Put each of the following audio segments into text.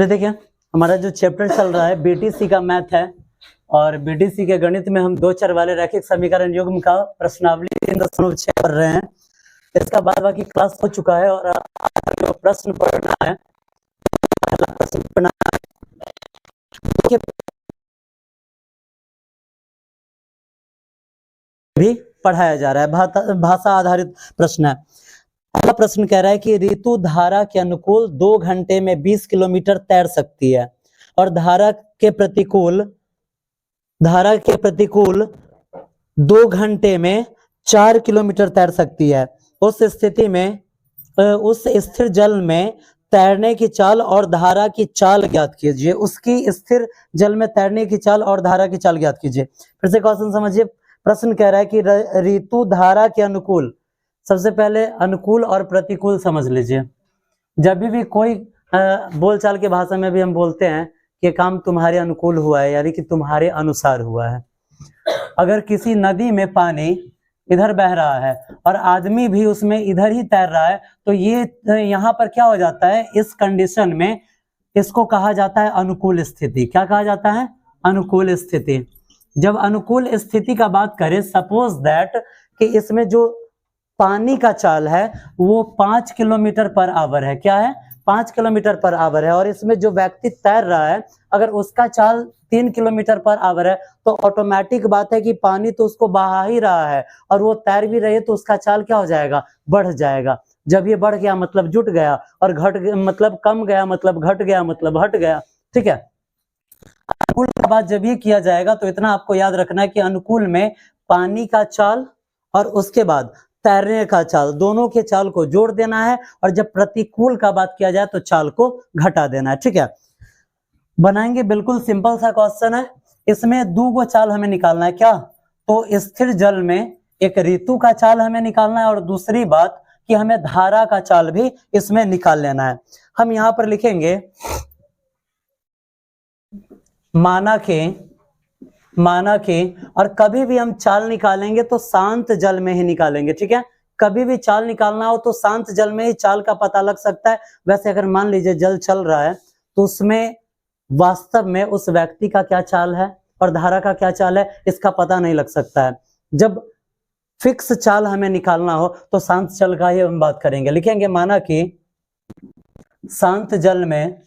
चलिए देखिए, हमारा जो चैप्टर चल रहा है बीटीसी का मैथ है, और बीटीसी के गणित में हम दो चर वाले रैखिक समीकरण युग्म का प्रश्नावली 3.6 कर रहे हैं। इसका बाद बाकी क्लास हो चुका है और जो प्रश्न पढ़ना है, प्रश्न पढ़ना है भी पढ़ाया जा रहा है। भाषा आधारित प्रश्न है। पहला प्रश्न कह रहा है कि ऋतु धारा के अनुकूल 2 घंटे में 20 किलोमीटर तैर सकती है और धारा के प्रतिकूल 2 घंटे में 4 किलोमीटर तैर सकती है। उस स्थिति में उस स्थिर जल में तैरने की चाल और धारा की चाल ज्ञात कीजिए। उसकी स्थिर जल में तैरने की चाल और धारा की चाल ज्ञात कीजिए। फिर से क्वेश्चन समझिए। प्रश्न कह रहा है कि ऋतु धारा के अनुकूल, सबसे पहले अनुकूल और प्रतिकूल समझ लीजिए। जब भी कोई बोलचाल के भाषा में भी हम बोलते हैं कि काम तुम्हारे अनुकूल हुआ है, यानी कि तुम्हारे अनुसार हुआ है। अगर किसी नदी में पानी इधर बह रहा है और आदमी भी उसमें इधर ही तैर रहा है, तो ये यहाँ पर क्या हो जाता है, इस कंडीशन में इसको कहा जाता है अनुकूल स्थिति। क्या कहा जाता है? अनुकूल स्थिति। जब अनुकूल स्थिति का बात करें, सपोज दैट कि इसमें जो पानी का चाल है वो 5 किलोमीटर पर आवर है। क्या है? 5 किलोमीटर पर आवर है। और इसमें जो व्यक्ति तैर रहा है, अगर उसका चाल 3 किलोमीटर पर आवर है, तो ऑटोमेटिक बात है कि पानी तो उसको बहा ही रहा है और वो तैर भी रही है, तो उसका चाल क्या हो जाएगा? बढ़ जाएगा। जब ये बढ़ गया मतलब जुट गया, और घट मतलब कम गया, मतलब घट गया, मतलब हट गया। ठीक है। अनुकूल के बाद जब ये किया जाएगा तो इतना आपको याद रखना है कि अनुकूल में पानी का चाल और उसके बाद तैरने का चाल, दोनों के चाल को जोड़ देना है, और जब प्रतिकूल का बात किया जाए तो चाल को घटा देना है। ठीक है। बनाएंगे, बिल्कुल सिंपल सा क्वेश्चन है। इसमें 2 चाल हमें निकालना है। क्या? तो स्थिर जल में एक ऋतु का चाल हमें निकालना है, और दूसरी बात कि हमें धारा का चाल भी इसमें निकाल लेना है। हम यहां पर लिखेंगे माना के, और कभी भी हम चाल निकालेंगे तो शांत जल में ही निकालेंगे। ठीक है। कभी भी चाल निकालना हो तो शांत जल में ही चाल का पता लग सकता है। वैसे अगर मान लीजिए जल चल रहा है तो उसमें वास्तव में उस व्यक्ति का क्या चाल है और धारा का क्या चाल है, इसका पता नहीं लग सकता है। जब फिक्स चाल हमें निकालना हो तो शांत जल का ही हम बात करेंगे। लिखेंगे माना कि शांत जल में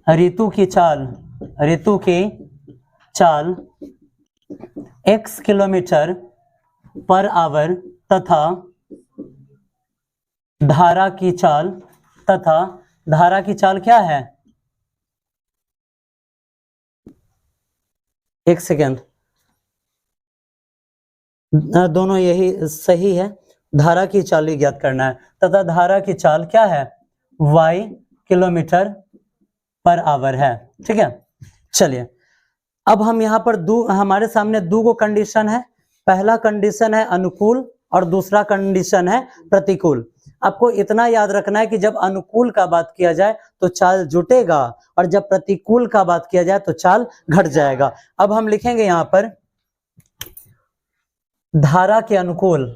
ऋतु की चाल x किलोमीटर पर आवर तथा धारा की चाल क्या है? एक सेकेंड, दोनों यही सही है। धारा की चाल ही ज्ञात करना है, तथा धारा की चाल क्या है? y किलोमीटर पर आवर है। ठीक है। चलिए, अब हम यहाँ पर हमारे सामने 2 कंडीशन है। पहला कंडीशन है अनुकूल और दूसरा कंडीशन है प्रतिकूल। आपको इतना याद रखना है कि जब अनुकूल का बात किया जाए तो चाल जुटेगा, और जब प्रतिकूल का बात किया जाए तो चाल घट जाएगा। अब हम लिखेंगे यहाँ पर धारा के अनुकूल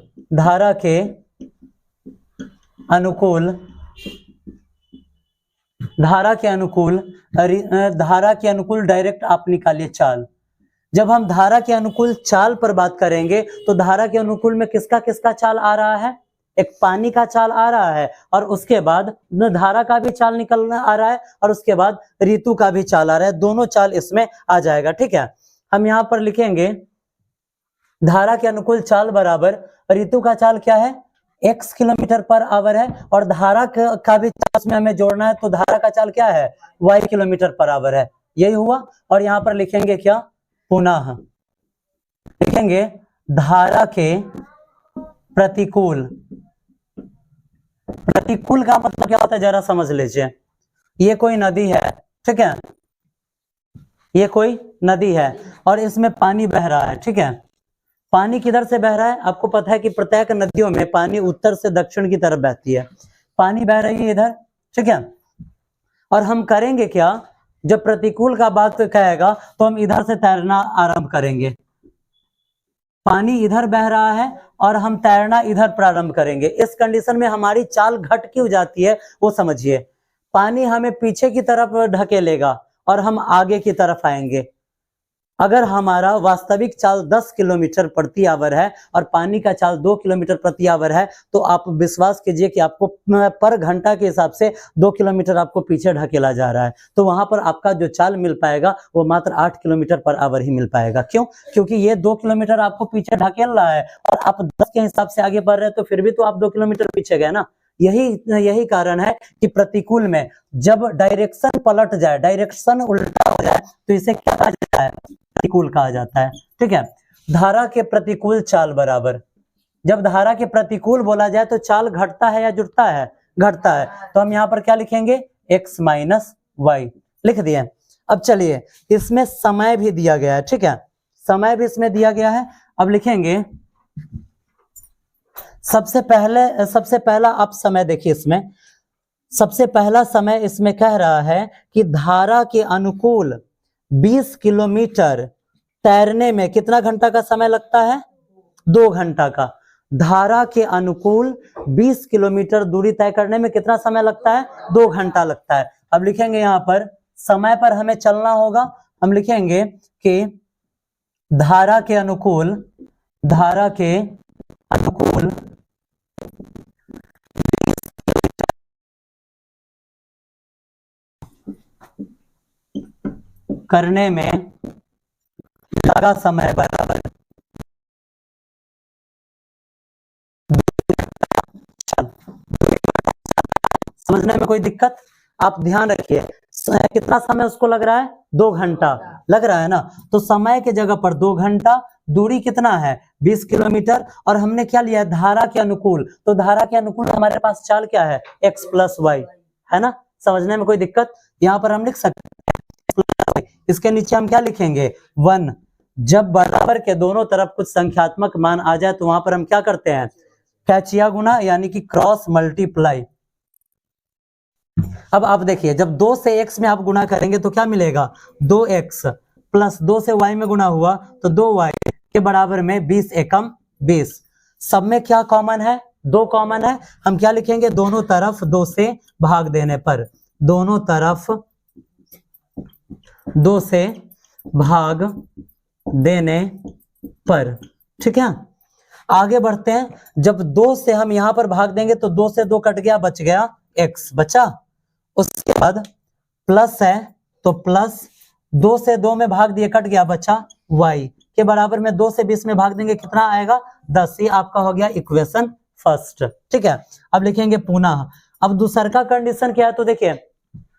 डायरेक्ट आप निकालिए चाल। जब हम धारा के अनुकूल चाल पर बात करेंगे तो धारा के अनुकूल में किसका चाल आ रहा है? एक पानी का चाल आ रहा है, और उसके बाद धारा का भी चाल निकलना आ रहा है, और उसके बाद ऋतु का भी चाल आ रहा है। दोनों चाल इसमें आ जाएगा। ठीक है। हम यहाँ पर लिखेंगे धारा के अनुकूल चाल बराबर ऋतु का चाल क्या है? x किलोमीटर पर आवर है, और धारा का भी चाल में हमें जोड़ना है, तो धारा का चाल क्या है? y किलोमीटर पर आवर है। यही हुआ। और यहाँ पर लिखेंगे क्या? पुनः लिखेंगे धारा के प्रतिकूल का मतलब क्या होता है, जरा समझ लीजिए। ये कोई नदी है। ठीक है। ये कोई नदी है और इसमें पानी बह रहा है। ठीक है। पानी किधर से बह रहा है? आपको पता है कि प्रत्येक नदियों में पानी उत्तर से दक्षिण की तरफ बहती है। पानी बह रही है इधर। ठीक है। और हम करेंगे क्या? जब प्रतिकूल का बात कहेगा तो हम इधर से तैरना आरंभ करेंगे। पानी इधर बह रहा है और हम तैरना इधर प्रारंभ करेंगे। इस कंडीशन में हमारी चाल घट क्यों जाती है वो समझिए। पानी हमें पीछे की तरफ ढकेलेगा और हम आगे की तरफ आएंगे। अगर हमारा वास्तविक चाल 10 किलोमीटर प्रति आवर है और पानी का चाल 2 किलोमीटर प्रति आवर है, तो आप विश्वास कीजिए कि आपको पर घंटा के हिसाब से 2 किलोमीटर आपको पीछे ढकेला जा रहा है, तो वहां पर आपका जो चाल मिल पाएगा वो मात्र 8 किलोमीटर पर आवर ही मिल पाएगा। क्यों? क्योंकि ये 2 किलोमीटर आपको पीछे ढकेल रहा है और आप 10 के हिसाब से आगे बढ़ रहे हैं, तो फिर भी तो आप 2 किलोमीटर पीछे गए ना। यही कारण है कि प्रतिकूल में जब डायरेक्शन पलट जाए, डायरेक्शन उल्टा हो जाए, तो इसे क्या कहा जाता है? प्रतिकूल कहा जाता है। ठीक है। धारा के प्रतिकूल चाल बराबर, जब धारा के प्रतिकूल बोला जाए तो चाल घटता है या जुड़ता है? घटता है। तो हम यहाँ पर क्या लिखेंगे? x माइनस वाई लिख दिए। अब चलिए, इसमें समय भी दिया गया है। ठीक है, समय भी इसमें दिया गया है। अब लिखेंगे सबसे पहला आप समय देखिए, इसमें सबसे पहला समय इसमें कह रहा है कि धारा के अनुकूल 20 किलोमीटर तैरने में कितना घंटा का समय लगता है? 2 घंटा का। धारा के अनुकूल 20 किलोमीटर दूरी तय करने में कितना समय लगता है? 2 घंटा लगता है। अब लिखेंगे यहाँ पर समय पर हमें चलना होगा। हम लिखेंगे कि धारा के अनुकूल करने में लगा समय बराबर समझने में कोई दिक्कत? आप ध्यान रखिए, कितना समय उसको लग रहा है? 2 घंटा लग रहा है ना। तो समय के जगह पर 2 घंटा, दूरी कितना है? 20 किलोमीटर। और हमने क्या लिया है? धारा के अनुकूल। तो धारा के अनुकूल हमारे पास चाल क्या है? x प्लस वाई, है ना। समझने में कोई दिक्कत? यहाँ पर हम लिख सकते हैं। इसके नीचे हम क्या लिखेंगे? 1। जब बराबर के दोनों तरफ कुछ संख्यात्मक मान आ जाए तो वहां पर हम क्या करते हैं? कैचिया गुना, यानी कि क्रॉस मल्टीप्लाई। अब आप देखिए, जब 2 से x में आप गुना करेंगे तो क्या मिलेगा? 2x प्लस 2 से y में गुना हुआ तो 2y के बराबर में 20 एकम 20। सब में क्या कॉमन है? 2 कॉमन है। हम क्या लिखेंगे? दोनों तरफ 2 से भाग देने पर, दोनों तरफ 2 से भाग देने पर। ठीक है, आगे बढ़ते हैं। जब 2 से हम यहां पर भाग देंगे तो 2 से 2 कट गया, बच गया x बचा। उसके बाद प्लस है तो प्लस 2 से 2 में भाग दिए, कट गया, बचा y के बराबर में 2 से 20 में भाग देंगे, कितना आएगा? 10। ये आपका हो गया इक्वेशन फर्स्ट। ठीक है, अब लिखेंगे पुनः। अब दूसर का कंडीशन क्या है? तो देखिए,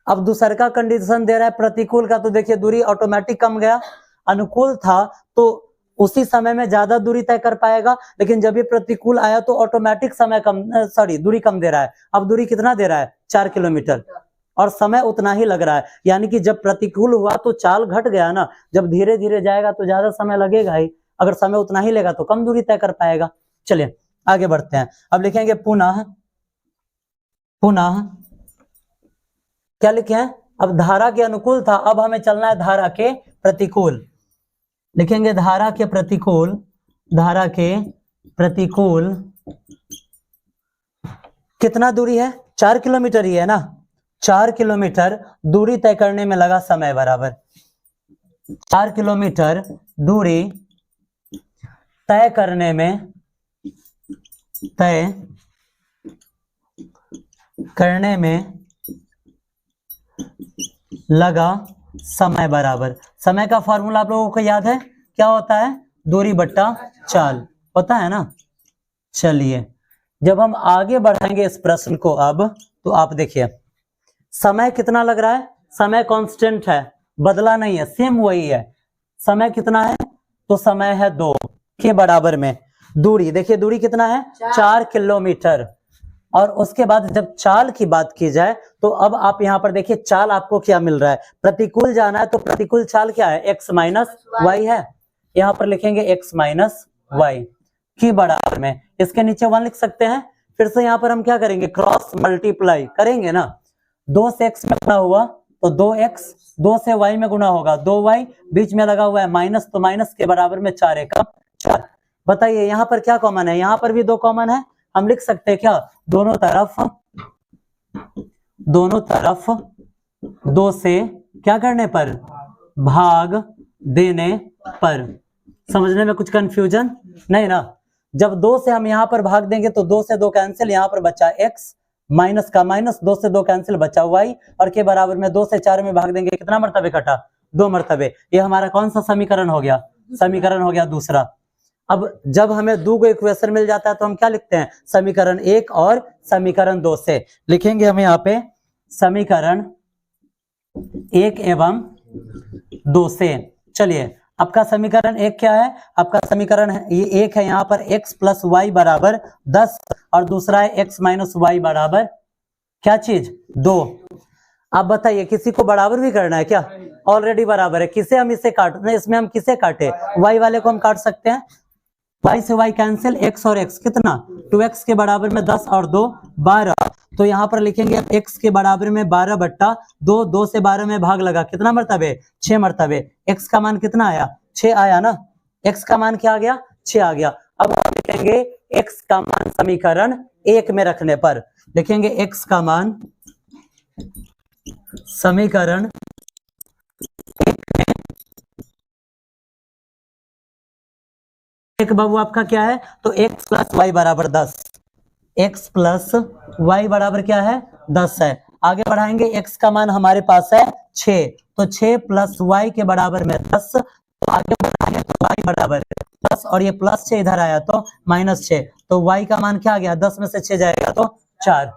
अब दूसर का कंडीशन दे रहा है प्रतिकूल का, तो देखिए दूरी ऑटोमेटिक कम गया। अनुकूल था तो उसी समय में ज्यादा दूरी तय कर पाएगा, लेकिन जब ये प्रतिकूल आया तो ऑटोमेटिक समय कम, दूरी कम दे रहा है। अब दूरी कितना दे रहा है? 4 किलोमीटर, और समय उतना ही लग रहा है। यानी कि जब प्रतिकूल हुआ तो चाल घट गया ना, जब धीरे धीरे जाएगा तो ज्यादा समय लगेगा ही, अगर समय उतना ही लेगा तो कम दूरी तय कर पाएगा। चलिए आगे बढ़ते हैं। अब लिखेंगे पुनः क्या लिखे हैं? अब धारा के अनुकूल था, अब हमें चलना है धारा के प्रतिकूल। लिखेंगे धारा के प्रतिकूल कितना दूरी है? 4 किलोमीटर ही है ना। 4 किलोमीटर दूरी तय करने में लगा समय बराबर 4 किलोमीटर दूरी तय करने में लगा समय बराबर। समय का फॉर्मूला आप लोगों को याद है? क्या होता है? दूरी बट्टा चाल होता है ना। चलिए, जब हम आगे बढ़ाएंगे इस प्रश्न को अब, तो आप देखिए समय कितना लग रहा है? समय कांस्टेंट है, बदला नहीं है, सेम वही है। समय कितना है? तो समय है 2 के बराबर में दूरी। देखिए दूरी कितना है? 4 किलोमीटर। और उसके बाद जब चाल की बात की जाए तो अब आप यहाँ पर देखिए चाल आपको क्या मिल रहा है? प्रतिकूल जाना है तो प्रतिकूल चाल क्या है? x माइनस वाई है। यहाँ पर लिखेंगे x माइनस वाई की बराबर में, इसके नीचे 1 लिख सकते हैं। फिर से यहाँ पर हम क्या करेंगे? क्रॉस मल्टीप्लाई करेंगे ना। 2 से x में गुना हुआ तो 2x, 2 से y में गुना होगा 2y, बीच में लगा हुआ है माइनस, तो माइनस के बराबर में 4 एकम 4। बताइए यहाँ पर क्या कॉमन है? यहाँ पर भी 2 कॉमन है। हम लिख सकते हैं क्या? दोनों तरफ दोनों तरफ 2 से क्या करने पर, भाग देने पर। समझने में कुछ कंफ्यूजन नहीं ना? जब 2 से हम यहाँ पर भाग देंगे तो 2 से 2 कैंसिल, यहाँ पर बचा x, माइनस का माइनस, 2 से 2 कैंसिल, बचा y, और के बराबर में 2 से 4 में भाग देंगे, कितना मर्तबे कटा, 2 मर्तबे। ये हमारा कौन सा समीकरण हो गया, समीकरण हो गया दूसरा। अब जब हमें दो को इक्वेशन मिल जाता है तो हम क्या लिखते हैं, समीकरण 1 और समीकरण 2 से लिखेंगे हम यहाँ पे समीकरण 1 एवं 2 से। चलिए आपका समीकरण 1 क्या है, आपका समीकरण है ये 1 है, यहाँ पर x प्लस वाई बराबर 10 और दूसरा है x माइनस वाई बराबर क्या चीज, 2। आप बताइए किसी को बराबर भी करना है क्या, ऑलरेडी बराबर है, किसे हम इसे काटने, इसमें हम किसे काटे, y वाले को हम काट सकते हैं, y से y कैंसिल, x और x कितना, 2x के बराबर में 10 और 2 12। तो यहाँ पर लिखेंगे x के बराबर में 12 बट्टा 2, 2 से 12 में भाग लगा, कितना मर्तबे, 6 मर्तबे। x का मान कितना आया, 6 आया ना, x का मान क्या आ गया, 6 आ गया। अब हम लिखेंगे x का मान समीकरण 1 में रखने पर, लिखेंगे x का मान समीकरण 1 बाबू आपका क्या है, तो x प्लस वाई बराबर 10, x प्लस वाई बराबर क्या है, 10 है। आगे बढ़ाएंगे, x का मान हमारे पास है 6, तो 6 प्लस वाई के बराबर में 10, तो आगे बढ़ाएंगे तो y बराबर 10 और ये प्लस 6 इधर आया तो माइनस 6, तो y का मान क्या आ गया, 10 में से 6 जाएगा तो 4,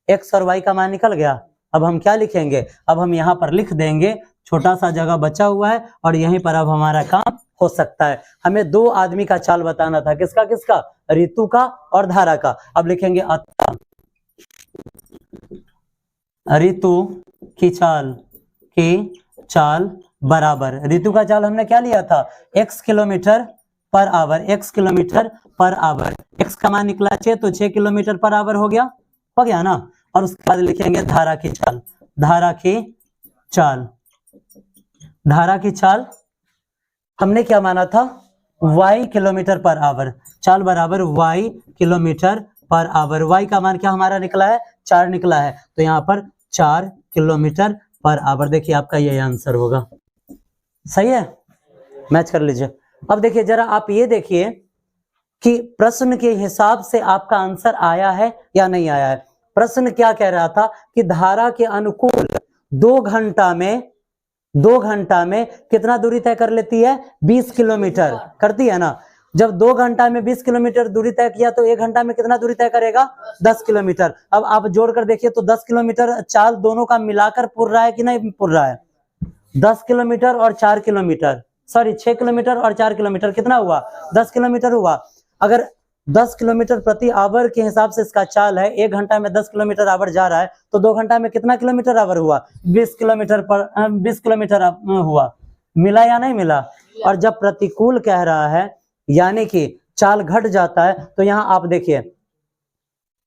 x और y का मान निकल गया। अब हम क्या लिखेंगे, अब हम यहाँ पर लिख देंगे, छोटा सा जगह बचा हुआ है और यहीं पर अब हमारा काम हो सकता है। हमें 2 आदमी का चाल बताना था, किसका किसका, ऋतु का और धारा का। अब लिखेंगे अतः ऋतु की चाल बराबर, ऋतु का चाल हमने क्या लिया था, x kilometre per hour, x kilometre per hour, x का मान निकला 6, तो 6 किलोमीटर पर आवर हो गया ना। और उसके बाद लिखेंगे धारा की चाल, धारा की चाल हमने क्या माना था, y किलोमीटर पर आवर, चाल बराबर y kilometre per hour, y का मान क्या हमारा निकला है, 4 निकला है, तो यहाँ पर 4 किलोमीटर पर आवर। देखिए आपका ये आंसर होगा, सही है, मैच कर लीजिए। अब देखिए जरा आप ये देखिए कि प्रश्न के हिसाब से आपका आंसर आया है या नहीं आया है। प्रश्न क्या कह रहा था कि धारा के अनुकूल 2 घंटा में कितना दूरी तय कर लेती है, 20 किलोमीटर करती है ना। जब 2 घंटा में 20 किलोमीटर दूरी तय किया तो 1 घंटा में कितना दूरी तय करेगा, 10 किलोमीटर। अब आप जोड़कर देखिए तो 10 किलोमीटर चाल दोनों का मिलाकर पुर रहा है कि नहीं पुर रहा है, 10 किलोमीटर और 4 किलोमीटर, सॉरी 6 किलोमीटर और 4 किलोमीटर कितना हुआ, 10 किलोमीटर हुआ। अगर 10 किलोमीटर प्रति आवर के हिसाब से इसका चाल है, 1 घंटा में 10 किलोमीटर आवर जा रहा है, तो 2 घंटा में कितना किलोमीटर आवर हुआ, 20 किलोमीटर हुआ, मिला या नहीं मिला। और जब प्रतिकूल कह रहा है यानी कि चाल घट जाता है, तो यहाँ आप देखिए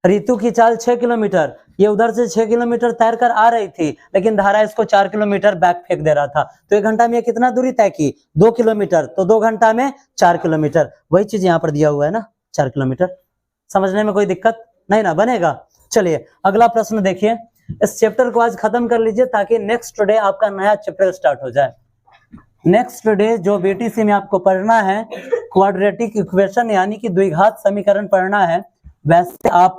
ऋतु की चाल 6 किलोमीटर, ये उधर से 6 किलोमीटर तैर कर आ रही थी, लेकिन धारा इसको 4 किलोमीटर बैक फेंक दे रहा था, तो 1 घंटा में ये कितना दूरी तय की, 2 किलोमीटर, तो 2 घंटा में 4 किलोमीटर, वही चीज यहाँ पर दिया हुआ है ना, 4 किलोमीटर। समझने में कोई दिक्कत नहीं ना, बनेगा। चलिए अगला प्रश्न देखिए, इस चैप्टर को आज खत्म कर लीजिए ताकि नेक्स्ट डे आपका नया चैप्टर स्टार्ट हो जाए। नेक्स्ट डे जो बीटीसी में आपको पढ़ना है क्वाड्रेटिक इक्वेशन यानी कि द्विघात समीकरण पढ़ना है। वैसे आप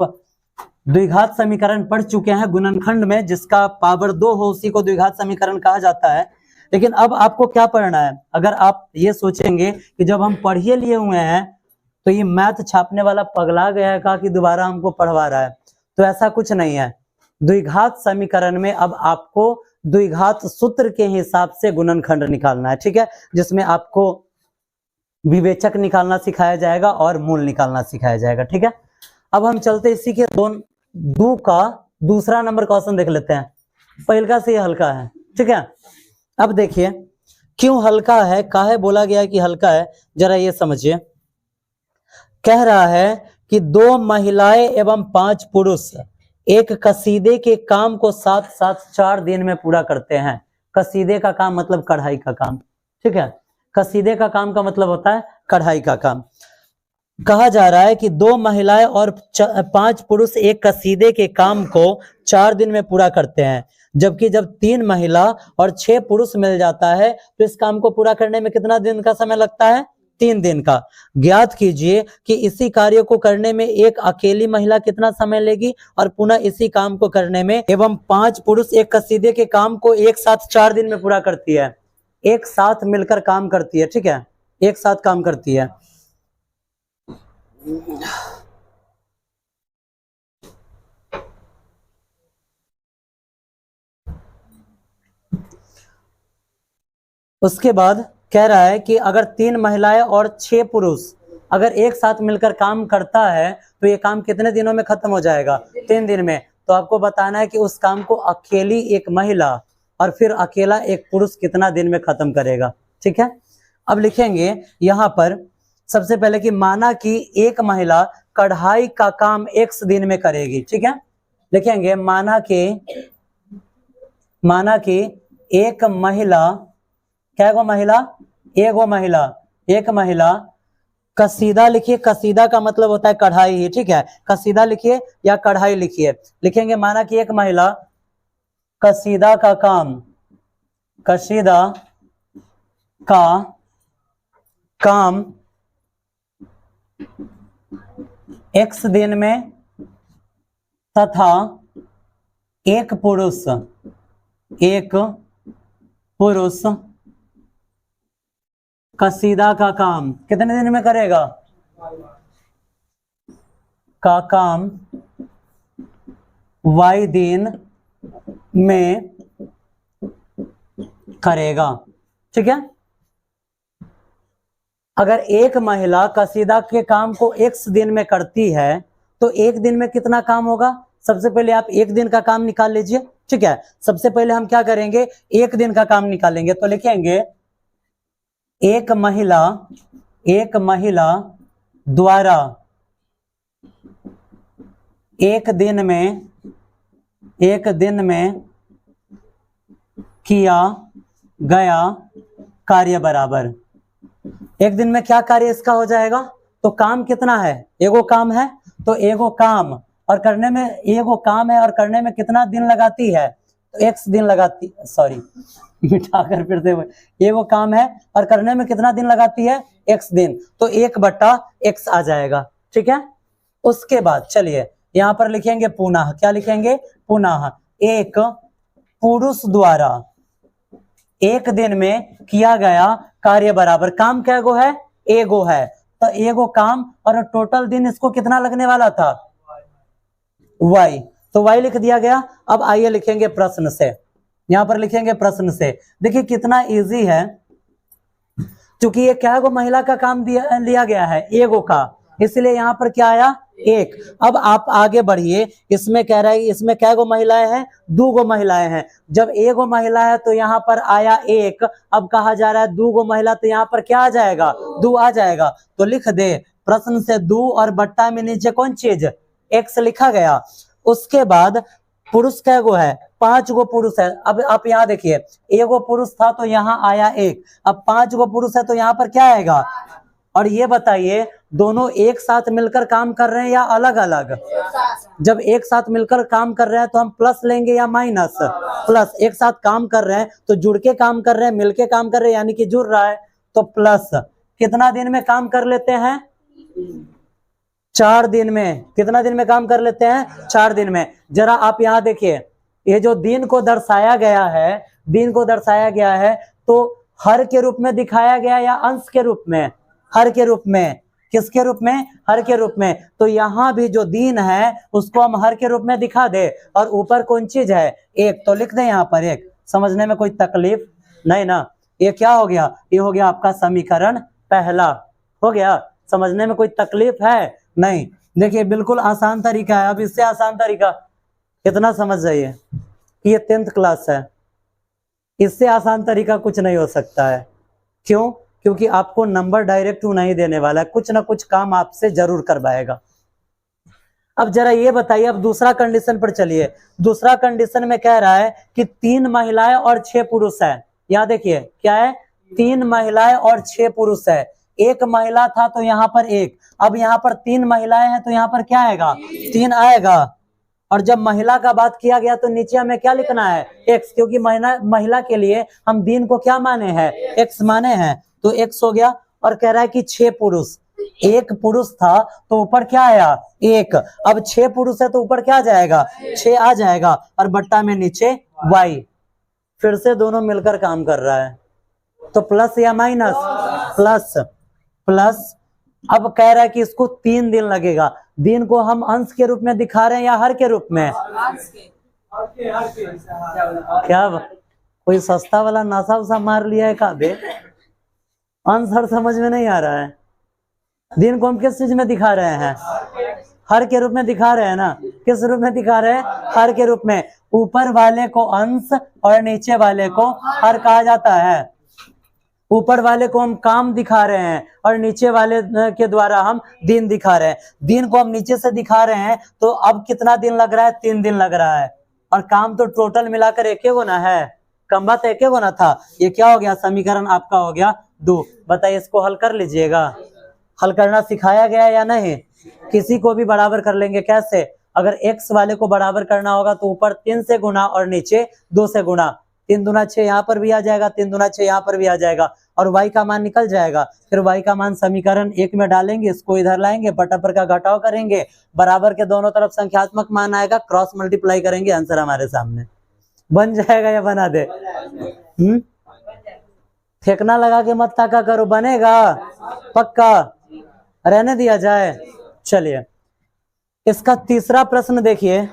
द्विघात समीकरण पढ़ चुके हैं गुणनखंड में, जिसका पावर 2 हो उसी को द्विघात समीकरण कहा जाता है। लेकिन अब आपको क्या पढ़ना है, अगर आप ये सोचेंगे कि जब हम पढ़िए लिए हुए हैं तो ये मैथ छापने वाला पगला गया है, कहा कि दोबारा हमको पढ़वा रहा है, तो ऐसा कुछ नहीं है। द्विघात समीकरण में अब आपको द्विघात सूत्र के हिसाब से गुणनखंड निकालना है, ठीक है, जिसमें आपको विवेचक निकालना सिखाया जाएगा और मूल निकालना सिखाया जाएगा, ठीक है। अब हम चलते इसी के दो का दूसरा नंबर क्वेश्चन देख लेते हैं। पहलका से ये हल्का है, ठीक है। अब देखिए क्यों हल्का है, काहे बोला गया कि हल्का है, जरा ये समझिए। कह रहा है कि 2 महिलाएं एवं 5 पुरुष एक कसीदे के काम को साथ साथ 4 दिन में पूरा करते हैं। कसीदे का काम मतलब कढ़ाई का काम, ठीक है। कसीदे का काम का मतलब होता है कढ़ाई का काम। कहा जा रहा है कि 2 महिलाएं और 5 पुरुष एक कसीदे के काम को 4 दिन में पूरा करते हैं, जबकि जब 3 महिला और 6 पुरुष मिल जाता है तो इस काम को पूरा करने में कितना दिन का समय लगता है? 3 दिन का। ज्ञात कीजिए कि इसी कार्य को करने में एक अकेली महिला कितना समय लेगी और पुनः इसी काम को करने में एवं 5 पुरुष एक कसीदे के काम को एक साथ 4 दिन में पूरा करती है। एक साथ मिलकर काम करती है, ठीक है, एक साथ काम करती है। उसके बाद कह रहा है कि अगर 3 महिलाएं और 6 पुरुष अगर एक साथ मिलकर काम करता है तो ये काम कितने दिनों में खत्म हो जाएगा? 3 दिन में। तो आपको बताना है कि उस काम को अकेली एक महिला और फिर अकेला एक पुरुष कितना दिन में खत्म करेगा, ठीक है। अब लिखेंगे यहाँ पर सबसे पहले कि माना कि एक महिला कढ़ाई का काम x दिन में करेगी, ठीक है। लिखेंगे माना कि एक महिला, क्या गो महिला? एक महिला कसीदा लिखिए, कसीदा का मतलब होता है कढ़ाई ही, ठीक है। कसीदा लिखिए या कढ़ाई लिखिए। लिखेंगे माना कि एक महिला कसीदा का काम x दिन में तथा एक पुरुष कसीदा का काम कितने दिन में करेगा? का काम y दिन में करेगा, ठीक है। अगर एक महिला कसीदा के काम को x दिन में करती है तो एक दिन में कितना काम होगा? सबसे पहले आप एक दिन का काम निकाल लीजिए, ठीक है। सबसे पहले हम क्या करेंगे? एक दिन का काम निकालेंगे। तो लिखेंगे एक महिला द्वारा एक दिन में किया गया कार्य बराबर। एक दिन में क्या कार्य इसका हो जाएगा? तो काम कितना है? एगो काम है, तो एगो काम और करने में एगो काम है और करने में कितना दिन लगाती है? तो x दिन लगाती, सॉरी मिटाकर फिर से, एगो काम है और करने में कितना दिन लगाती है? x दिन, तो 1/x आ जाएगा, ठीक है। उसके बाद चलिए यहाँ पर लिखेंगे पुनः, क्या लिखेंगे? पुनः एक पुरुष द्वारा एक दिन में किया गया कार्य बराबर। काम क्या गो है? एगो है, तो एगो काम और टोटल दिन इसको कितना लगने वाला था? y, तो y लिख दिया गया। अब आइए लिखेंगे प्रश्न से, यहाँ पर लिखेंगे प्रश्न से। देखिए कितना इजी है, क्योंकि ये क्या गो महिला का काम लिया गया है? एगो का, इसलिए यहाँ पर क्या आया? एक। अब आप आगे बढ़िए, इसमें कह रहा है इसमें क्या गो महिलाएं हैं? 2 गो महिलाएं हैं। जब एगो महिला है तो यहाँ पर आया 1। अब कहा जा रहा है 2 गो महिला, तो यहाँ पर क्या आ जाएगा? 2 आ जाएगा। तो लिख दे प्रश्न से 2 और बट्टा में नीचे कौन चीज? x लिखा गया। उसके बाद पुरुष क्या गो है? 5 गो पुरुष है। अब आप यहाँ देखिए, एगो पुरुष था तो यहाँ आया 1, अब 5 गो पुरुष है तो यहाँ पर क्या आएगा? और ये बताइए दोनों एक साथ मिलकर काम कर रहे हैं या अलग अलग? जब एक साथ मिलकर काम कर रहे हैं तो हम प्लस लेंगे या माइनस? प्लस। एक साथ काम कर रहे हैं तो जुड़ के काम कर रहे हैं, मिलके काम कर रहे हैं, यानी कि जुड़ रहा है, तो प्लस। कितना दिन में काम कर लेते हैं? 4 दिन में। कितना दिन में काम कर लेते हैं? 4 दिन में। जरा आप यहाँ देखिए, ये जो दिन को दर्शाया गया है, तो हर के रूप में दिखाया गया या अंश के रूप में? हर के रूप में। किसके रूप में? हर के रूप में। तो यहाँ भी जो दिन है उसको हम हर के रूप में दिखा दे, और ऊपर कौन चीज है? 1, तो लिख दे यहाँ पर 1। समझने में कोई तकलीफ नहीं ना? ये क्या हो गया? ये हो गया आपका समीकरण पहला। हो गया? समझने में कोई तकलीफ है? नहीं। देखिए बिल्कुल आसान तरीका है। अब इससे आसान तरीका कितना समझ जाइए कि ये 10th क्लास है, इससे आसान तरीका कुछ नहीं हो सकता है। क्यों? क्योंकि आपको नंबर डायरेक्ट नहीं देने वाला है, कुछ ना कुछ काम आपसे जरूर करवाएगा। अब जरा ये बताइए, अब दूसरा कंडीशन पर चलिए। दूसरा कंडीशन में कह रहा है कि 3 महिलाएं और 6 पुरुष है। यहाँ देखिए क्या है? 3 महिलाएं और 6 पुरुष है। एक महिला था तो यहाँ पर एक, अब यहाँ पर 3 महिलाएं हैं तो यहाँ पर क्या आएगा, 3 आएगा। और जब महिला का बात किया गया तो नीचे हमें क्या लिखना है, x, क्योंकि महिला के लिए हम दिन को क्या माने हैं, x माने हैं, तो x हो गया। और कह रहा है कि 6 पुरुष, एक पुरुष था तो ऊपर क्या आया, 1। अब 6 पुरुष है तो ऊपर क्या आ जाएगा, 6 आ जाएगा, और बट्टा में नीचे y। फिर से दोनों मिलकर काम कर रहा है, तो प्लस या माइनस, प्लस प्लस। अब कह रहा है कि इसको 3 दिन लगेगा। दिन को हम अंश के रूप में दिखा रहे हैं या हर के रूप में, क्या कोई सस्ता वाला नशा उसा मार लिया है का बे, अंश हर समझ में नहीं आ रहा है। दिन को हम किस चीज में दिखा रहे हैं, हर के रूप में दिखा रहे हैं ना, किस रूप में दिखा रहे हैं, हर के रूप में। ऊपर वाले को अंश और नीचे वाले को हर कहा जाता है। ऊपर वाले को हम काम दिखा रहे हैं और नीचे वाले के द्वारा हम दिन दिखा रहे हैं। दिन को हम नीचे से दिखा रहे हैं तो अब कितना दिन लग रहा है, 3 दिन लग रहा है, और काम तो टोटल मिलाकर एक ही गुना है, कम तो एक ही गुना था। ये क्या हो गया, समीकरण आपका हो गया 2। बताइए, इसको हल कर लीजिएगा। हल करना सिखाया गया या नहीं, किसी को भी बराबर कर लेंगे। कैसे, अगर x वाले को बराबर करना होगा तो ऊपर 3 से गुना और नीचे 2 से गुणा। 3 दूना 6 यहाँ पर भी आ जाएगा, 3 दूना 6 यहाँ पर भी आ जाएगा, और y का मान निकल जाएगा। फिर y का मान समीकरण 1 में डालेंगे, इसको इधर लाएंगे, बटा का घटाव करेंगे, बराबर के दोनों तरफ संख्यात्मक मान आएगा, क्रॉस मल्टीप्लाई करेंगे, आंसर हमारे सामने बन जाएगा। या बना दे, फेंकना लगा के मत ताका करो, बनेगा पक्का, रहने दिया जाए। चलिए, इसका तीसरा प्रश्न देखिए।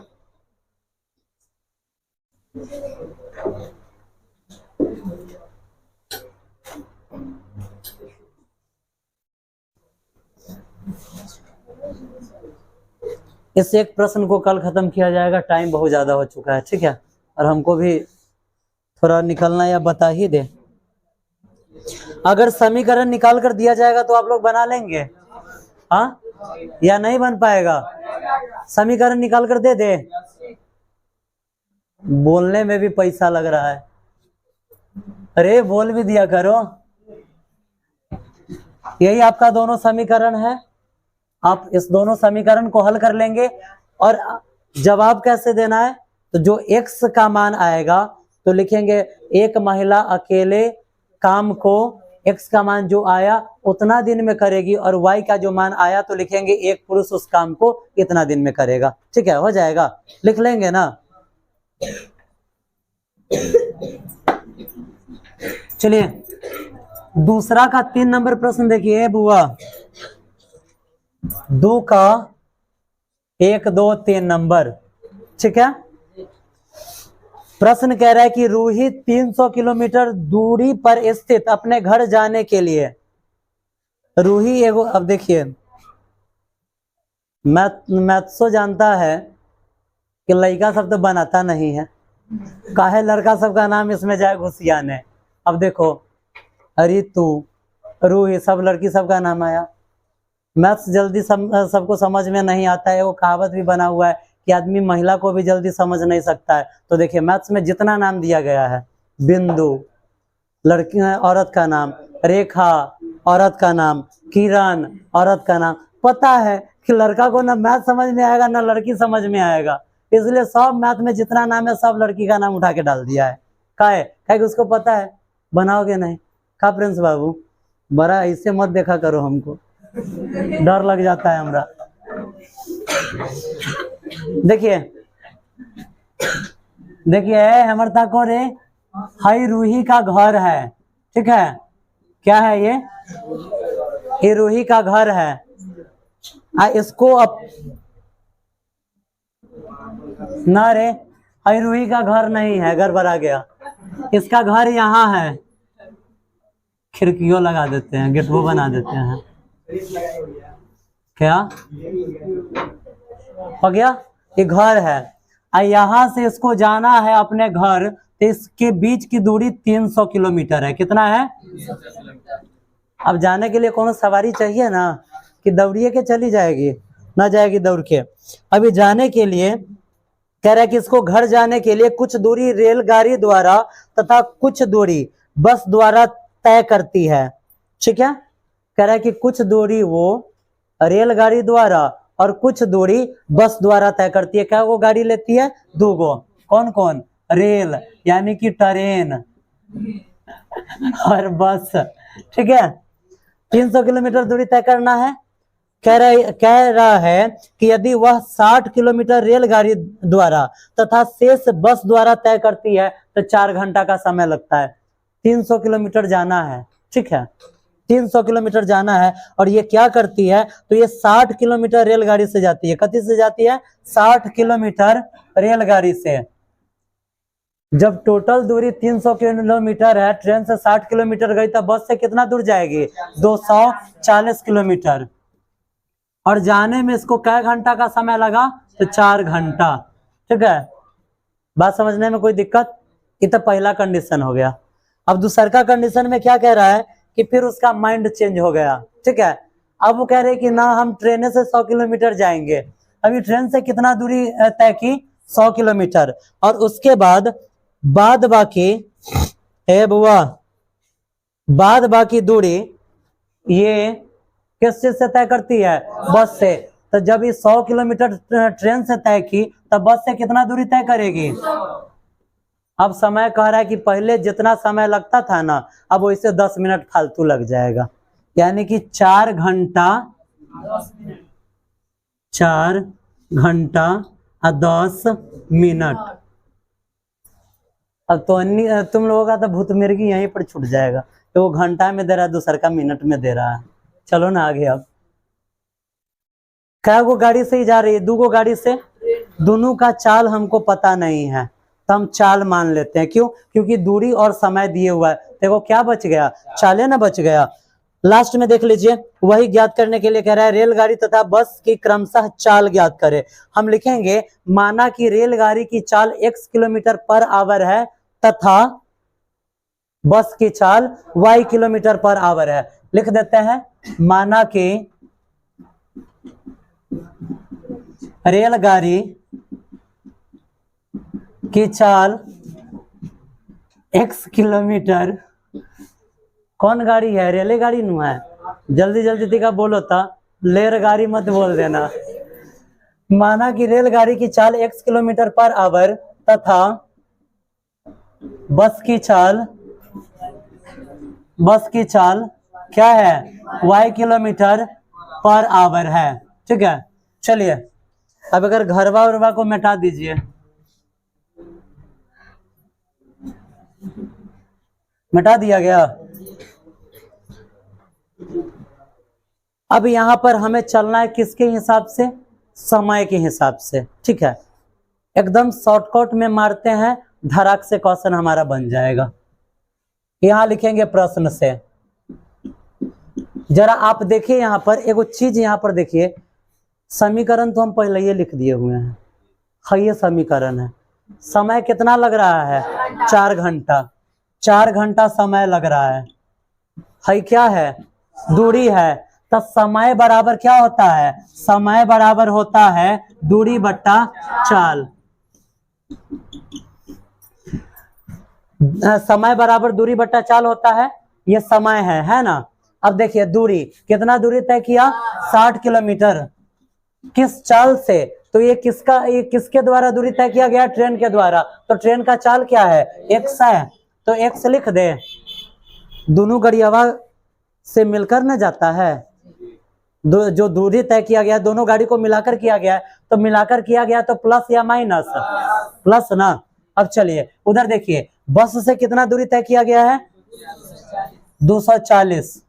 इस एक प्रश्न को कल खत्म किया जाएगा, टाइम बहुत ज्यादा हो चुका है, ठीक है, और हमको भी थोड़ा निकलना या बता ही दे। अगर समीकरण निकाल कर दिया जाएगा तो आप लोग बना लेंगे, हाँ या नहीं बन पाएगा, समीकरण निकाल कर दे दे। बोलने में भी पैसा लग रहा है, अरे बोल भी दिया करो। यही आपका दोनों समीकरण है, आप इस दोनों समीकरण को हल कर लेंगे। और जवाब कैसे देना है, तो जो x का मान आएगा तो लिखेंगे एक महिला अकेले काम को, x का मान जो आया उतना दिन में करेगी, और y का जो मान आया तो लिखेंगे एक पुरुष उस काम को इतना दिन में करेगा। ठीक है, हो जाएगा, लिख लेंगे ना। चलिए, दूसरा का 3 नंबर प्रश्न देखिए बुआ। 2 का 1, 2, 3 नंबर, ठीक है। प्रश्न कह रहा है कि रूही 300 किलोमीटर दूरी पर स्थित अपने घर जाने के लिए, रूही एगो, अब देखिए मैथ्सो जानता है कि लड़का सब तो बनाता नहीं है, काहे लड़का सबका नाम इसमें जाए घुसियाने। अब देखो रितु, रूही, सब लड़की सबका नाम आया। मैथ्स जल्दी सबको समझ में नहीं आता है, वो कहावत भी बना हुआ है कि आदमी महिला को भी जल्दी समझ नहीं सकता है। तो देखिए मैथ्स में जितना नाम दिया गया है, बिंदु लड़की औरत का नाम, रेखा औरत का नाम, किरण औरत का नाम, पता है कि लड़का को ना मैथ समझ में आएगा ना लड़की समझ में आएगा, इसलिए सब मैथ में जितना नाम है सब लड़की का नाम उठा के डाल दिया है। काहे कि उसको पता है बनाओगे नहीं। का प्रिंस बाबू, बड़ा ऐसे मत देखा करो हमको, डर लग जाता है हमरा। देखिए देखिए हमर ताको रे, हाई रूही का घर है, ठीक है, क्या है ये रूही का घर है। इसको अब ना रे, हाई रूही का घर नहीं है, गड़बड़ा गया, इसका घर यहाँ है। खिड़कियों लगा देते हैं, गेटवो बना देते हैं, क्या हो गया, ये घर है। यहाँ से इसको जाना है अपने घर, तो इसके बीच की दूरी 300 किलोमीटर है। कितना है? अब जाने के लिए कौन सवारी चाहिए ना, कि दौड़िए के चली जाएगी, ना जाएगी दौड़ के। अभी जाने के लिए कह रहा है कि इसको घर जाने के लिए कुछ दूरी रेलगाड़ी द्वारा तथा कुछ दूरी बस द्वारा तय करती है, ठीक है। कह रहा है कि कुछ दूरी वो रेलगाड़ी द्वारा और कुछ दूरी बस द्वारा तय करती है। क्या वो गाड़ी लेती है? दो गो। कौन कौन? रेल यानी कि ट्रेन और बस। ठीक है, 300 किलोमीटर दूरी तय करना है। कह रहा है कि यदि वह 60 किलोमीटर रेलगाड़ी द्वारा तथा शेष बस द्वारा तय करती है तो 4 घंटा का समय लगता है। 300 किलोमीटर जाना है, ठीक है, 300 किलोमीटर जाना है और ये क्या करती है? तो ये 60 किलोमीटर रेलगाड़ी से जाती है। कति से जाती है? 60 किलोमीटर रेलगाड़ी से। जब टोटल दूरी 300 किलोमीटर है, ट्रेन से 60 किलोमीटर गई तो बस से कितना दूर जाएगी? 240 किलोमीटर। और जाने में इसको क्या घंटा का समय लगा? तो 4 घंटा। ठीक है, बात समझने में कोई दिक्कत? ये तो पहला कंडीशन हो गया। अब दूसरा का कंडीशन में क्या कह रहा है कि फिर उसका माइंड चेंज हो गया। ठीक है, अब वो कह रहे कि ना हम ट्रेन से 100 किलोमीटर जाएंगे। अभी ट्रेन से कितना दूरी तय की? 100 किलोमीटर। और उसके बाद बाकी बाद बाकी दूरी ये किस चीज से तय करती है? बस से। तो जब ये 100 किलोमीटर ट्रेन से तय की तब बस से कितना दूरी तय करेगी? अब समय कह रहा है कि पहले जितना समय लगता था ना, अब वैसे 10 मिनट फालतू लग जाएगा, यानी कि 4 घंटा 10 मिनट। अब तो तुम लोगों का तो भूत मिर्गी यहीं पर छूट जाएगा, तो वो घंटा में दे रहा है, दूसरा का मिनट में दे रहा है। चलो ना आगे। अब क्या वो गाड़ी से ही जा रही है? 2 गाड़ी से। दोनों का चाल हमको पता नहीं है तो हम चाल मान लेते हैं। क्यों? क्योंकि दूरी और समय दिए हुआ है। देखो क्या बच गया? चाले ना बच गया। लास्ट में देख लीजिए, वही ज्ञात करने के लिए कह रहा है रेलगाड़ी तथा बस की क्रमशः चाल ज्ञात करें। हम लिखेंगे माना कि रेलगाड़ी की चाल x किलोमीटर पर आवर है तथा बस की चाल y किलोमीटर पर आवर है। लिख देते हैं, माना कि रेलगाड़ी की चाल x किलोमीटर। कौन गाड़ी है? रेलगाड़ी नु है। जल्दी जल्दी दिखा बोलो था, रेलगाड़ी मत बोल देना। माना कि रेलगाड़ी की चाल x किलोमीटर पर आवर तथा बस की चाल क्या है? y किलोमीटर पर आवर है। ठीक है, चलिए अब अगर घरवा उरवा को मिटा दीजिए। मिटा दिया गया। अब यहां पर हमें चलना है किसके हिसाब से? समय के हिसाब से। ठीक है, एकदम शॉर्टकट में मारते हैं, धड़ाक से क्वेश्चन हमारा बन जाएगा। यहां लिखेंगे प्रश्न से। जरा आप देखिए यहां पर एक चीज, यहां पर देखिए, समीकरण तो हम पहले ही लिख दिए हुए हैं। हाँ, ये समीकरण है। समय कितना लग रहा है? 4 घंटा। 4 घंटा समय लग रहा है। क्या है? दूरी है। तो समय बराबर क्या होता है? समय बराबर होता है दूरी बट्टा चाल। समय बराबर दूरी बट्टा चाल होता है। ये समय है ना। अब देखिए दूरी, कितना दूरी तय किया? 60 किलोमीटर। किस चाल से? तो ये किसके द्वारा दूरी तय किया गया? ट्रेन के द्वारा। तो ट्रेन का चाल क्या है? x है, तो x लिख दे। दोनों गाड़ियां से मिलकर न जाता है। जो दूरी तय किया गया दोनों गाड़ी को मिलाकर किया गया, तो मिलाकर किया गया तो प्लस या माइनस? प्लस ना। अब चलिए उधर देखिए, बस से कितना दूरी तय किया गया है? 240।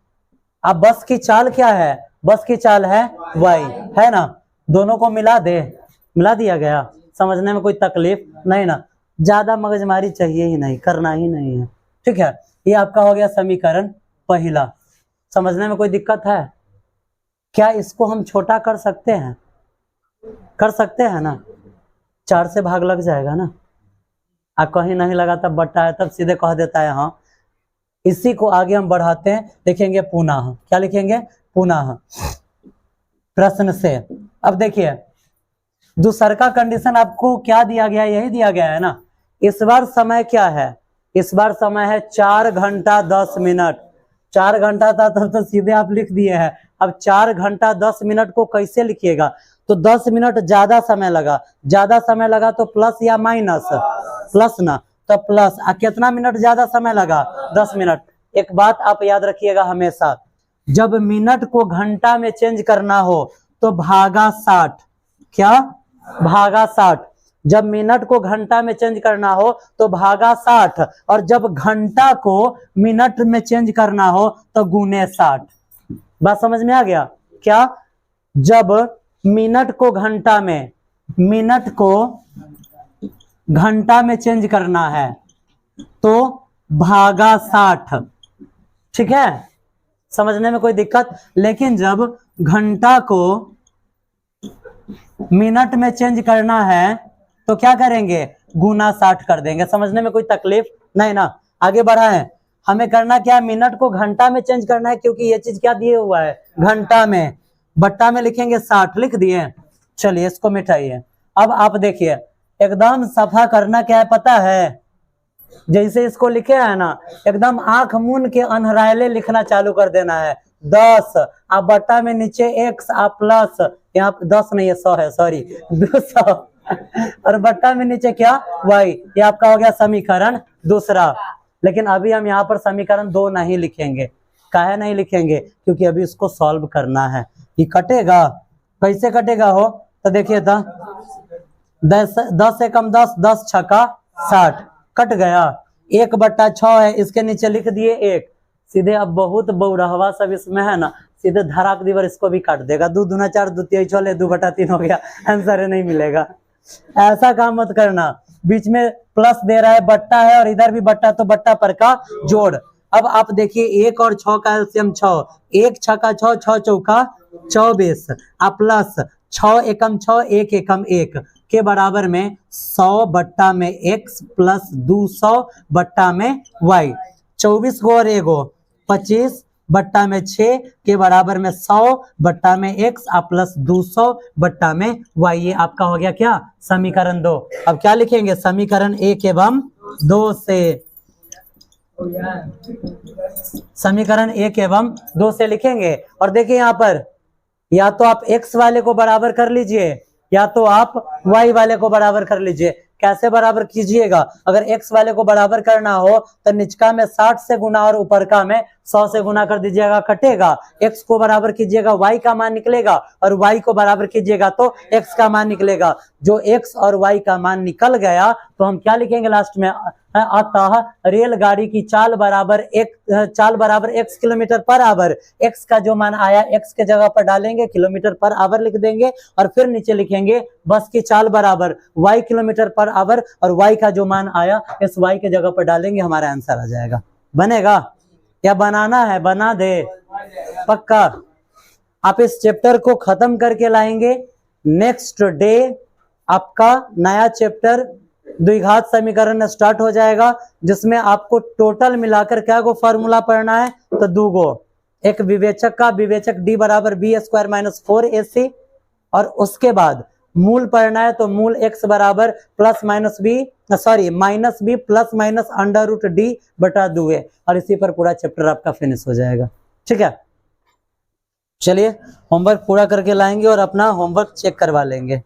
अब बस की चाल क्या है? बस की चाल है y, है ना। दोनों को मिला दिया गया। समझने में कोई तकलीफ नहीं ना, ज्यादा मगजमारी चाहिए ही नहीं, करना ही नहीं है। ठीक है, ये आपका हो गया समीकरण पहला। समझने में कोई दिक्कत है क्या? इसको हम छोटा कर सकते हैं? कर सकते हैं ना। 4 से भाग लग जाएगा ना। आप कहीं नहीं लगा तब बट्टा है, तब सीधे कह देता है हाँ। इसी को आगे हम बढ़ाते हैं, लिखेंगे पुनः। क्या लिखेंगे? पुनः। प्रश्न से। अब देखिए दूसरा का कंडीशन आपको क्या दिया गया? यही दिया गया है ना। इस बार समय क्या है? इस बार समय है 4 घंटा 10 मिनट। 4 घंटा था तब तो सीधे आप लिख दिए हैं। अब 4 घंटा 10 मिनट को कैसे लिखिएगा? तो 10 मिनट ज्यादा समय लगा तो प्लस या माइनस? प्लस ना, तो प्लस। कितना मिनट ज्यादा समय लगा? 10 मिनट। एक बात आप याद रखिएगा हमेशा, जब मिनट को घंटा में चेंज करना हो तो भागा 60। क्या? भागा 60। जब मिनट को घंटा में चेंज करना हो तो भागा 60, और जब घंटा को मिनट में चेंज करना हो तो गुने 60। बात समझ में आ गया क्या? जब मिनट को घंटा में चेंज करना है तो भागा 60। ठीक है, समझने में कोई दिक्कत? लेकिन जब घंटा को मिनट में चेंज करना है तो क्या करेंगे? गुना 60 कर देंगे। समझने में कोई तकलीफ नहीं ना? आगे बढ़ा है, हमें करना क्या है? मिनट को घंटा में चेंज करना है, क्योंकि ये चीज क्या दिए हुआ है? घंटा में। बट्टा में लिखेंगे 60, लिख दिए। चलिए इसको मिटाइए। अब आप देखिए, एकदम सफा करना क्या है पता है? जैसे इसको लिखे है ना, एकदम आंख मूंद के अनहरायले लिखना चालू कर देना है। 10 आप बट्टा में नीचे x आप प्लस, यहाँ 10 नहीं है 100 है, सॉरी 200, और बट्टा में नीचे क्या? y। ये आपका हो गया समीकरण दूसरा। लेकिन अभी हम यहाँ पर समीकरण 2 नहीं लिखेंगे। काहे नहीं लिखेंगे? क्योंकि अभी इसको सॉल्व करना है। ये कटेगा, कैसे कटेगा हो? तो देखिए तो 10 से कम 10, 10 छक्का 60, कट गया। 1/6 है, इसके नीचे लिख दिए 1। सीधे अब बहुत बौरहवा सब इसमें है ना, सीधे धड़ाक दीवार इसको भी काट देगा। 2 दूना 4, 2 3 6, 2/3 हो गया, आंसर नहीं मिलेगा। ऐसा काम मत करना। बीच में प्लस दे रहा है, बट्टा है, और इधर भी बट्टा, तो बट्टा पर का जोड़। अब आप देखिए 1 और 6 का एलसीएम 6, 1 छक्का 6, 6 चौका 24, आप प्लस 6 एकम 6, 1 एकम 1 के बराबर में 100 बट्टा में x प्लस 200 बट्टा में y। 24 गो और 1 गो 25 बट्टा में 6 के बराबर में 100 बट्टा में x प्लस 200 बट्टा में y। ये आपका हो गया क्या? समीकरण 2। अब क्या लिखेंगे? समीकरण 1 एवं 2 से, समीकरण 1 एवं 2 से लिखेंगे। और देखिए यहाँ पर, या तो आप x वाले को बराबर कर लीजिए, या तो आप y वाले को बराबर कर लीजिए। कैसे बराबर कीजिएगा? अगर x वाले को बराबर करना हो तो निचका में 60 से गुना और ऊपर का में 100 से गुना कर दीजिएगा, कटेगा। x को बराबर कीजिएगा, y का मान निकलेगा, और y को बराबर कीजिएगा तो x का मान निकलेगा। जो x और y का मान निकल गया तो हम क्या लिखेंगे लास्ट में? अतः रेलगाड़ी की चाल बराबर x kilometre per hour. x का जो मान आया x के जगह पर डालेंगे, किलोमीटर पर आवर लिख देंगे, और फिर नीचे लिखेंगे बस की चाल बराबर y किलोमीटर पर आवर, और y का जो मान आया इस y के जगह पर डालेंगे, हमारा आंसर आ जाएगा। बनेगा या बनाना है? बना दे पक्का। आप इस चैप्टर को खत्म करके लाएंगे, नेक्स्ट डे आपका नया चैप्टर द्विघात समीकरण स्टार्ट हो जाएगा, जिसमें आपको टोटल मिलाकर क्या को फॉर्मूला पढ़ना है? तो 2 गो। एक विवेचक का, विवेचक d बराबर b² माइनस 4ac, और उसके बाद मूल पढ़ना है तो मूल x बराबर minus b plus minus √d बटा 2a, और इसी पर पूरा चैप्टर आपका फिनिश हो जाएगा। ठीक है, चलिए होमवर्क पूरा करके लाएंगे और अपना होमवर्क चेक करवा लेंगे।